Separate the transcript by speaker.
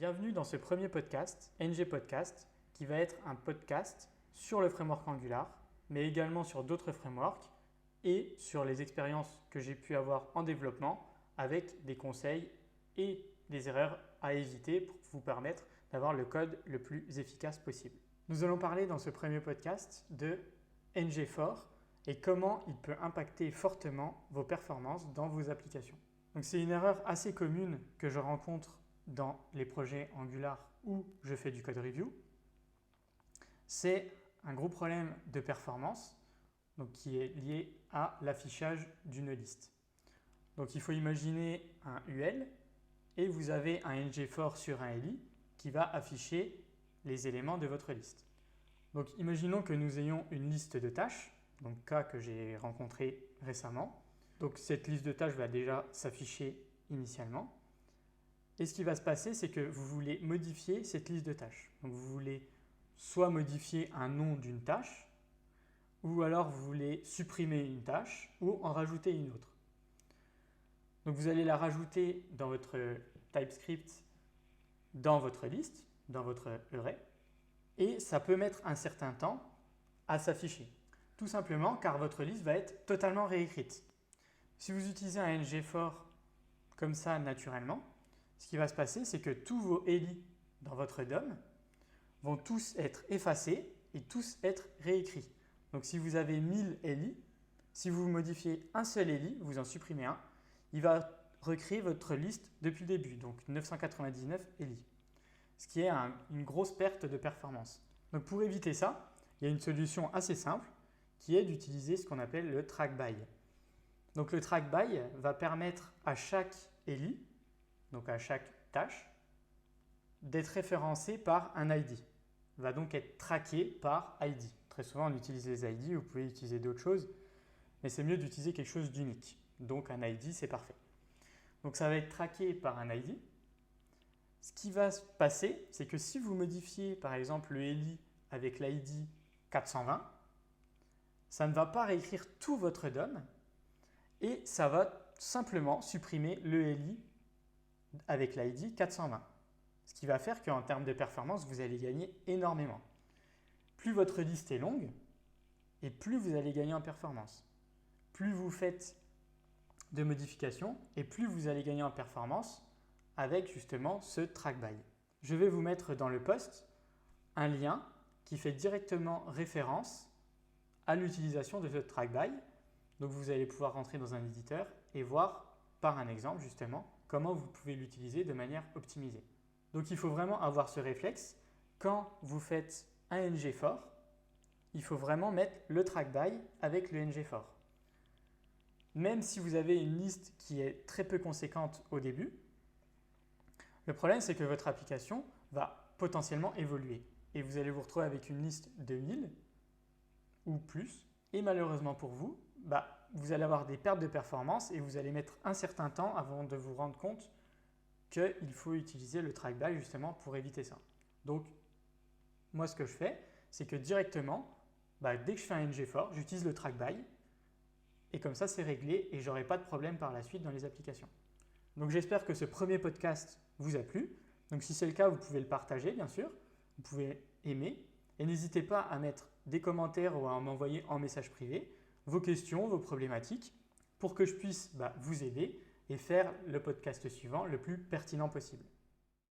Speaker 1: Bienvenue dans ce premier podcast, NG Podcast, qui va être un podcast sur le framework Angular, mais également sur d'autres frameworks et sur les expériences que j'ai pu avoir en développement avec des conseils et des erreurs à éviter pour vous permettre d'avoir le code le plus efficace possible. Nous allons parler dans ce premier podcast de NG4 et comment il peut impacter fortement vos performances dans vos applications. Donc c'est une erreur assez commune que je rencontre dans les projets Angular où je fais du code review. C'est un gros problème de performance donc qui est lié à l'affichage d'une liste. Donc il faut imaginer un UL et vous avez un NG4 sur un LI qui va afficher les éléments de votre liste. Donc imaginons que nous ayons une liste de tâches, donc cas que j'ai rencontré récemment. Donc cette liste de tâches va déjà s'afficher initialement. Et ce qui va se passer, c'est que vous voulez modifier cette liste de tâches. Donc vous voulez soit modifier un nom d'une tâche, ou alors vous voulez supprimer une tâche ou en rajouter une autre. Donc vous allez la rajouter dans votre TypeScript, dans votre liste, dans votre array, et ça peut mettre un certain temps à s'afficher. Tout simplement car votre liste va être totalement réécrite. Si vous utilisez un NG4 comme ça naturellement, ce qui va se passer, c'est que tous vos ELI dans votre DOM vont tous être effacés et tous être réécrits. Donc si vous avez 1000 ELI, si vous modifiez un seul ELI, vous en supprimez un, il va recréer votre liste depuis le début, donc 999 ELI, ce qui est une grosse perte de performance. Donc pour éviter ça, il y a une solution assez simple qui est d'utiliser ce qu'on appelle le track by. Donc le track by va permettre à chaque ELI, donc à chaque tâche, d'être référencé par un ID, va donc être traqué par ID. Très souvent, on utilise les ID, vous pouvez utiliser d'autres choses, mais c'est mieux d'utiliser quelque chose d'unique. Donc un ID, c'est parfait. Donc ça va être traqué par un ID. Ce qui va se passer, c'est que si vous modifiez par exemple le ELI avec l'ID 420, ça ne va pas réécrire tout votre DOM et ça va simplement supprimer le ELI avec l'ID 420. Ce qui va faire qu'en termes de performance, vous allez gagner énormément. Plus votre liste est longue et plus vous allez gagner en performance. Plus vous faites de modifications et plus vous allez gagner en performance avec justement ce track by. Je vais vous mettre dans le post un lien qui fait directement référence à l'utilisation de ce track by. Donc vous allez pouvoir rentrer dans un éditeur et voir par un exemple justement comment vous pouvez l'utiliser de manière optimisée. Donc il faut vraiment avoir ce réflexe. Quand vous faites un NG4, il faut vraiment mettre le track by avec le NG4. Même si vous avez une liste qui est très peu conséquente au début, le problème c'est que votre application va potentiellement évoluer et vous allez vous retrouver avec une liste de 1000 ou plus et malheureusement pour vous, vous allez avoir des pertes de performance et vous allez mettre un certain temps avant de vous rendre compte qu'il faut utiliser le track by justement pour éviter ça. Donc moi ce que je fais, c'est que directement, dès que je fais un NG4, j'utilise le track by et comme ça c'est réglé et je n'aurai pas de problème par la suite dans les applications. Donc j'espère que ce premier podcast vous a plu. Donc si c'est le cas, vous pouvez le partager bien sûr, vous pouvez aimer et n'hésitez pas à mettre des commentaires ou à m'envoyer en message privé vos questions, vos problématiques pour que je puisse vous aider et faire le podcast suivant le plus pertinent possible.